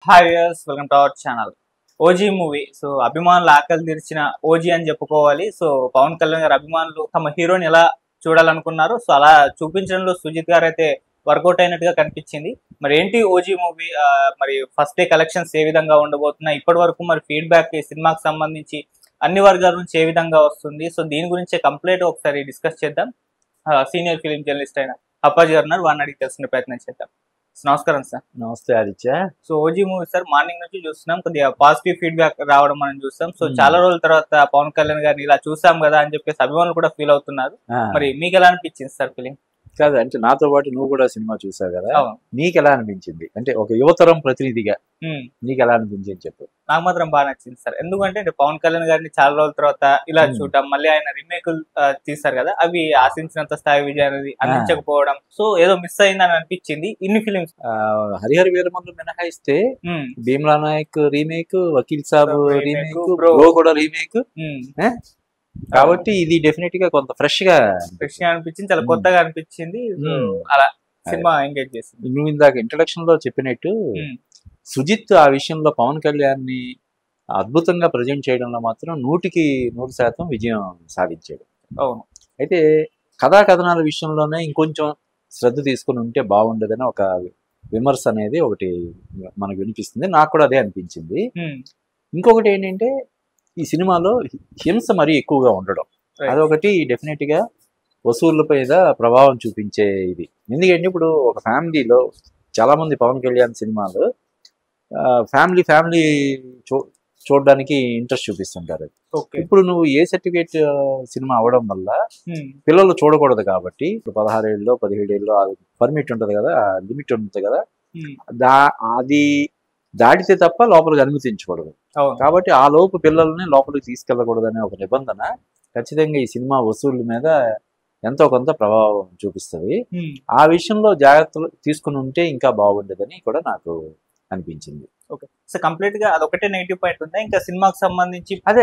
Hi viewers, welcome to our channel. OG movie అభిమానులు ఆకలి తీర్చిన ఓజీ అని చెప్పుకోవాలి. పవన్ కళ్యాణ్ గారి అభిమానులు తమ హీరోని ఎలా చూడాలనుకున్నారు. అలా చూపించడంలో సుజిత్ గారు అయితే వర్కౌట్ అయినట్టుగా కనిపించింది. మరి ఏంటి ఓజీ మూవీ, మరి ఫస్ట్ డే కలెక్షన్స్ ఏ విధంగా ఉండబోతున్నాయి, ఇప్పటి వరకు మరి ఫీడ్బ్యాక్ ఈ సినిమాకి సంబంధించి అన్ని వర్గాల నుంచి ఏ విధంగా వస్తుంది, దీని గురించే కంప్లీట్ ఒకసారి డిస్కస్ చేద్దాం. సీనియర్ ఫిలిం జర్నలిస్ట్ అయిన అప్పాజీ గారు ఉన్నారు, వారిని అడిగి తెలుసుకునే ప్రయత్నం చేద్దాం. నమస్కారం సార్. నమస్తే Aditya. OG movie sir morning నుంచి చూస్తున్నాం, కొద్దిగా పాజిటివ్ ఫీడ్బ్యాక్ రావడం మనం చూస్తాం. చాలా రోజుల తర్వాత పవన్ కళ్యాణ్ గారిని ఇలా చూసాం కదా అని చెప్పేసి అభిమానులు కూడా ఫీల్ అవుతున్నారు. మరి మీకు ఎలా అనిపించింది సార్ ఫీలింగ్? కాదు అంటే నాతో పాటు నువ్వు కూడా సినిమా చూసావు కదా, నీకు ఎలా అనిపించింది? అంటే ఒక యువతరం ప్రతినిధిగా నీకు ఎలా అనిపించింది చెప్పు. నాకు మాత్రం బాగా నచ్చింది సార్. ఎందుకంటే పవన్ కళ్యాణ్ గారిని చాలా రోజుల తర్వాత ఇలా చూడటం, మళ్ళీ ఆయన రీమేకులు తీశారు కదా, అవి ఆశించినంత స్థాయి విజయాన్ని అందించకపోవడం, ఏదో మిస్ అయిందని అనిపించింది. ఇన్ని ఫిలిమ్స్ హరిహర వీరమల్లు మినహాయిస్తే Bheemla Naik remake, Vakeel Saab remake, bro కూడా రీమేక్. కాబట్టి ఇది డెఫినెట్ గా కొంత ఫ్రెష్ గా అనిపించింది, చాలా కొత్తగా అనిపించింది. అలా సినిమా ఎంగేజ్ చేసింది. నువ్వు ఇందాక ఇంట్రడక్షన్ లో చెప్పినట్టు సుజిత్ ఆ విషయంలో పవన్ కళ్యాణ్ ని అద్భుతంగా ప్రజెంట్ చేయడంలో మాత్రం 100% విజయం సాధించాడు. అవును. అయితే కథా కథనాల విషయంలోనే ఇంకొంచెం శ్రద్ధ తీసుకుని ఉంటే బాగుండదని ఒక విమర్శ అనేది ఒకటి మనకు వినిపిస్తుంది. నాకు కూడా అదే అనిపించింది. ఇంకొకటి ఏంటంటే ఈ సినిమాలో హింస మరీ ఎక్కువగా ఉండడం, అదొకటి డెఫినెట్ గా వసూళ్ల మీద ప్రభావం చూపించే ఇది. ఎందుకంటే ఇప్పుడు ఒక ఫ్యామిలీలో చాలా మంది పవన్ కళ్యాణ్ సినిమాలు ఫ్యామిలీ చూడడానికి ఇంట్రెస్ట్ చూపిస్తుంటారు. ఇప్పుడు నువ్వు ఏ సర్టిఫికేట్ సినిమా అవడం వల్ల పిల్లలు చూడకూడదు కాబట్టి, ఇప్పుడు 16 ఏళ్ళలో 17 ఏళ్ళలో పర్మిట్ ఉంటుంది కదా, లిమిట్ ఉంటుంది కదా, అది దాటితే తప్ప లోపలికి అనుమతించకూడదు. కాబట్టి ఆ లోపు పిల్లల్ని లోపలికి తీసుకెళ్ళకూడదనే ఒక నిబంధన ఖచ్చితంగా ఈ సినిమా వసూళ్ల మీద ఎంతో కొంత ప్రభావం చూపిస్తుంది. ఆ విషయంలో జాగ్రత్తలు తీసుకుని ఉంటే ఇంకా బాగుండేదని కూడా నాకు అనిపించింది. ఓకే, సో కంప్లీట్ గా అదొకటే నెగిటివ్ పాయింట్ ఉందా ఇంకా సినిమాకి సంబంధించి? అదే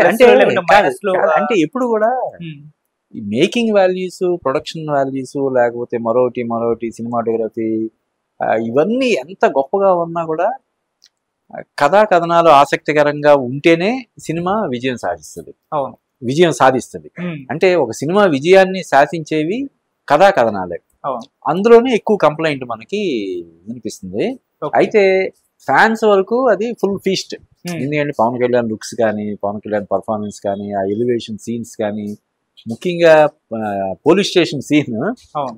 అంటే ఎప్పుడు కూడా ఈ మేకింగ్ వాల్యూస్, ప్రొడక్షన్ వాల్యూస్, లేకపోతే మరోటి సినిమాటోగ్రఫీ, ఇవన్నీ ఎంత గొప్పగా ఉన్నా కూడా కథా కథనాలు ఆసక్తికరంగా ఉంటేనే సినిమా విజయం సాధిస్తుంది. అంటే ఒక సినిమా విజయాన్ని శాసించేవి కథా కథనాలే. అందులోనే ఎక్కువ కంప్లైంట్ మనకి వినిపిస్తుంది. అయితే ఫ్యాన్స్ వరకు అది ఫుల్ ఫీస్ట్. ఎందుకంటే పవన్ కళ్యాణ్ లుక్స్ కానీ, పవన్ కళ్యాణ్ పర్ఫార్మెన్స్ కానీ, ఆ ఎలివేషన్ సీన్స్ కానీ, ముఖ్యంగా పోలీస్ స్టేషన్ సీన్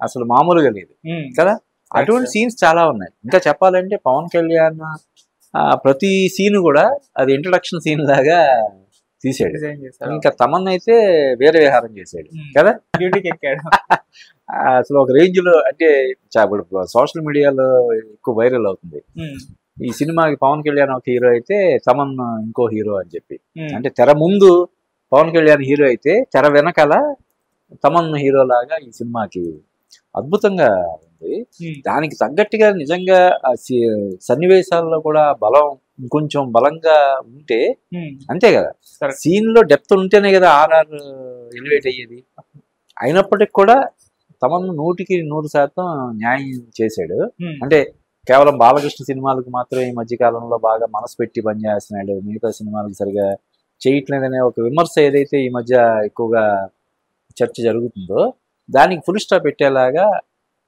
అసలు మామూలుగా లేదు కదా. అటువంటి సీన్స్ చాలా ఉన్నాయి. ఇంకా చెప్పాలంటే పవన్ కళ్యాణ్ ప్రతి సీన్ కూడా అది ఇంట్రడక్షన్ సీన్ లాగా తీసాడు. ఇంకా తమన్నా అయితే వేరే విహారం చేశాడు కదా. అసలు ఒక రేంజ్ లో, అంటే ఇప్పుడు సోషల్ మీడియాలో ఎక్కువ వైరల్ అవుతుంది ఈ సినిమాకి పవన్ కళ్యాణ్ ఒక హీరో అయితే తమన్నా ఇంకో హీరో అని చెప్పి. అంటే తెర ముందు పవన్ కళ్యాణ్ హీరో అయితే తెర వెనకాల తమన్నా హీరో లాగా ఈ సినిమాకి అద్భుతంగా ఉంది. దానికి తగ్గట్టుగా నిజంగా సన్నివేశాల్లో కూడా ఇంకొంచెం బలంగా ఉంటే అంతే కదా, సీన్ లో డెప్త్ ఉంటేనే కదా ఆర్ఆర్ ఎలివేట్ అయ్యేది. అయినప్పటికి కూడా తమను 100% న్యాయం చేశాడు. అంటే కేవలం బాలకృష్ణ సినిమాలకు మాత్రమే ఈ మధ్య కాలంలో బాగా మనసు పెట్టి పనిచేస్తున్నాడు, మిగతా సినిమాలకు సరిగా చేయట్లేదనే ఒక విమర్శ ఏదైతే ఈ మధ్య ఎక్కువగా చర్చ జరుగుతుందో దానికి ఫుల్ స్టాప్ పెట్టేలాగా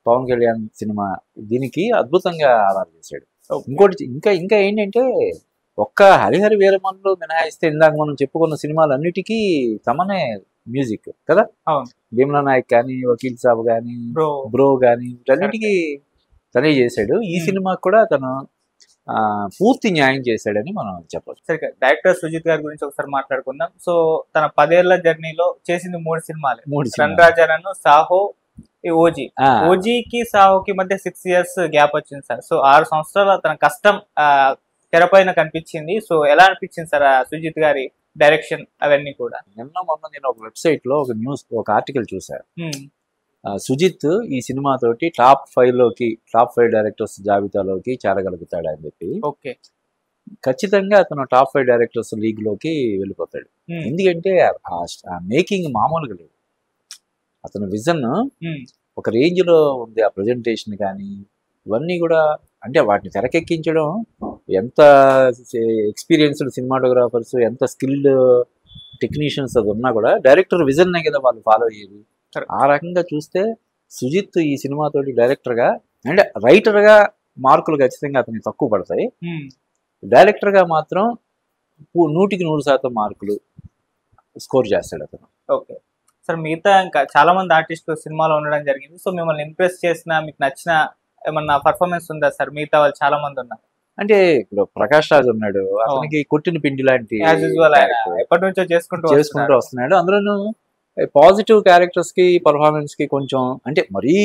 పవన్ కళ్యాణ్ సినిమా దీనికి అద్భుతంగా ఆధారం చేశాడు. ఇంకోటి ఇంకా ఏంటంటే ఒక్క హరిహర వీరమల్లు మినహాయిస్తే ఇందాక మనం చెప్పుకున్న సినిమాలన్నిటికీ తమనే మ్యూజిక్ కదా. భీమ్లా నాయక్ కానీ, వకీల్ సాబ్ కానీ, బ్రో కానీ, వీటన్నిటికీ తనే చేశాడు. ఈ సినిమాకి కూడా తను పూర్తి న్యాయం చేశాడని మనం చెప్పచ్చు. సరే, డైరెక్టర్ సుజిత్ గారి గురించి ఒకసారి మాట్లాడుకుందాం. తన 10 ఏళ్ల జర్నీలో చేసింది 3 సినిమాలే. రన్ రాజాను, సాహో, ఓజీకి సాహోకి మధ్య 6 years గ్యాప్ వచ్చింది సార్. 6 సంవత్సరాల తన కష్టం తెరపైన కనిపించింది. ఎలా అనిపించింది సార్ సుజిత్ గారి డైరెక్షన్ అవన్నీ కూడా? మొన్న నేను ఒక వెబ్సైట్ లో ఒక ఆర్టికల్ చూసాను. సుజిత్ ఈ సినిమా తోటి టాప్ 5 డైరెక్టర్స్ జాబితాలోకి చేరగలుగుతాడు అని చెప్పి. ఖచ్చితంగా అతను టాప్ 5 డైరెక్టర్స్ లీగ్ లోకి వెళ్ళిపోతాడు. ఎందుకంటే ఆ మేకింగ్ మామూలుగా లేదు. అతని విజన్ ఒక రేంజ్ లో ఉంది. ఆ ప్రజెంటేషన్ కానీ ఇవన్నీ కూడా, అంటే వాటిని తెరకెక్కించడం ఎంత ఎక్స్పీరియన్స్డ్ సినిమాటోగ్రాఫర్స్, ఎంత స్కిల్డ్ టెక్నీషియన్స్ అది ఉన్నా కూడా డైరెక్టర్ విజన్నే కదా వాళ్ళు ఫాలో అయ్యేది. ఆ రకంగా చూస్తే సుజిత్ ఈ సినిమాతోటి డైరెక్టర్గా అంటే రైటర్గా మార్కులు ఖచ్చితంగా అతనికి తక్కువ పడతాయి. డైరెక్టర్గా మాత్రం 100% మార్కులు స్కోర్ చేస్తాడు అతను. ఓకే సార్, మిగతా ఇంకా చాలా మంది ఆర్టిస్టులు సినిమాలో ఉండడం జరిగింది. సో మిమ్మల్ని ఇంప్రెస్ చేసిన, మీకు నచ్చిన ఏమన్నా పర్ఫార్మెన్స్ ఉందా సార్? మిగతా వాళ్ళు చాలా మంది ఉన్నారు. అంటే ఇప్పుడు ప్రకాష్ రాజ్ ఉన్నాడు, అతనికి కొట్టిన పిండి లాంటి ఎప్పటి నుంచో చేసుకుంటూ వస్తున్నాడు. అందులోనూ పాజిటివ్ క్యారెక్టర్స్ కి పర్ఫార్మెన్స్ కి కొంచెం అంటే మరీ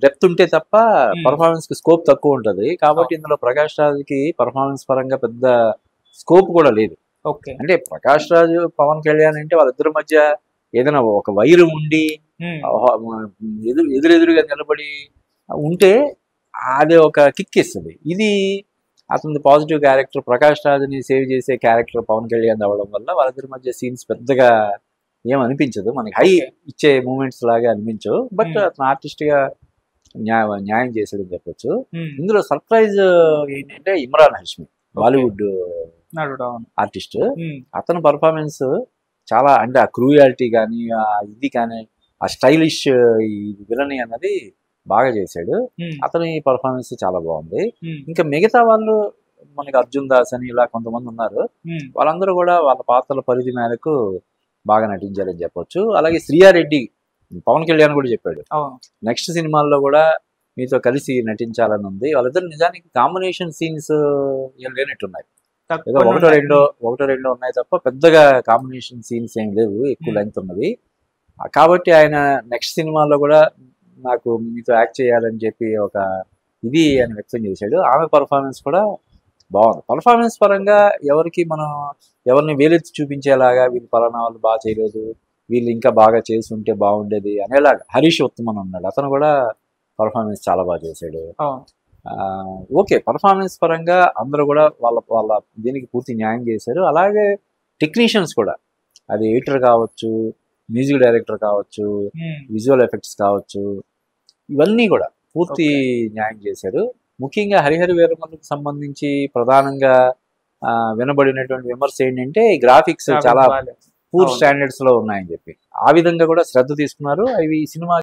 డెప్త్ ఉంటే తప్ప పర్ఫార్మెన్స్ కి స్కోప్ తక్కువ ఉంటది. కాబట్టి ఇందులో ప్రకాష్ రాజ్ కి పర్ఫార్మెన్స్ పరంగా పెద్ద స్కోప్ కూడా లేదు. అంటే ప్రకాష్ రాజ్ పవన్ కళ్యాణ్ అంటే వాళ్ళిద్దరి మధ్య ఏదైనా ఒక వైరు ఉండి ఎదురెదురుగా నిలబడి ఉంటే అది ఒక కిక్ ఇస్తుంది. ఇది అతని పాజిటివ్ క్యారెక్టర్, ప్రకాష్ రాజ్ని సేవ్ చేసే క్యారెక్టర్ పవన్ కళ్యాణ్ అవ్వడం వల్ల వాళ్ళిద్దరి మధ్య సీన్స్ పెద్దగా ఏమనిపించదు, మనకి హై ఇచ్చే మూమెంట్స్ లాగా అనిపించవు. బట్ అతను ఆర్టిస్ట్గా న్యాయం చేసాడని చెప్పొచ్చు. ఇందులో సర్ప్రైజ్ ఏంటంటే ఇమ్రాన్ హష్మి, బాలీవుడ్ ఆర్టిస్ట్. అతని పర్ఫార్మెన్స్ చాలా అంటే ఆ క్రూయాలిటీ కానీ ఇది కానీ ఆ స్టైలిష్ ఈ విలనీ అన్నది బాగా చేశాడు. అతని పర్ఫార్మెన్స్ చాలా బాగుంది. ఇంకా మిగతా వాళ్ళు మనకి అర్జున్ దాస్ అని ఇలా కొంతమంది ఉన్నారు, వాళ్ళందరూ కూడా వాళ్ళ పాత్రల పరిధి మేరకు బాగా నటించారని చెప్పొచ్చు. అలాగే శ్రీయారెడ్డి పవన్ కళ్యాణ్ కూడా చెప్పాడు నెక్స్ట్ సినిమాల్లో కూడా మీతో కలిసి నటించాలని ఉంది. వాళ్ళిద్దరు నిజానికి కాంబినేషన్ సీన్స్ ఏం లేనట్టున్నాయి, ఏదో ఒకటో రెండో ఉన్నాయి తప్ప పెద్దగా కాంబినేషన్ సీన్స్ ఏం లేవు, ఎక్కువ లెంగ్త్ ఉన్నది. కాబట్టి ఆయన నెక్స్ట్ సినిమాలో కూడా నాకు మీతో యాక్ట్ చేయాలని చెప్పి ఒక ఇది అని వ్యక్తం చేశాడు. ఆమె పర్ఫార్మెన్స్ కూడా బాగుంది. పర్ఫార్మెన్స్ పరంగా ఎవరిని వేలెత్తి చూపించేలాగా వీళ్ళు పలానా వాళ్ళు బాగా చేయలేదు, వీళ్ళు ఇంకా బాగా చేసి ఉంటే బాగుండేది అనేలాగా హరీష్ ఉత్తమన్ ఉన్నాడు, అతను కూడా పర్ఫార్మెన్స్ చాలా బాగా చేశాడు. ఓకే, పర్ఫార్మెన్స్ పరంగా అందరూ కూడా వాళ్ళ దీనికి పూర్తి న్యాయం చేశారు. అలాగే టెక్నీషియన్స్ కూడా, అది ఎడిటర్ కావచ్చు, మ్యూజిక్ డైరెక్టర్ కావచ్చు, విజువల్ ఎఫెక్ట్స్ కావచ్చు, ఇవన్నీ కూడా పూర్తి న్యాయం చేశారు. ముఖ్యంగా హరిహర వీరమల్లుకు సంబంధించి ప్రధానంగా వినబడినటువంటి విమర్శ ఏంటంటే ఈ గ్రాఫిక్స్ చాలా పూర్ స్టాండర్డ్స్ లో ఉన్నాయని చెప్పి, ఆ విధంగా కూడా శ్రద్ధ తీసుకున్నారు. అవి సినిమా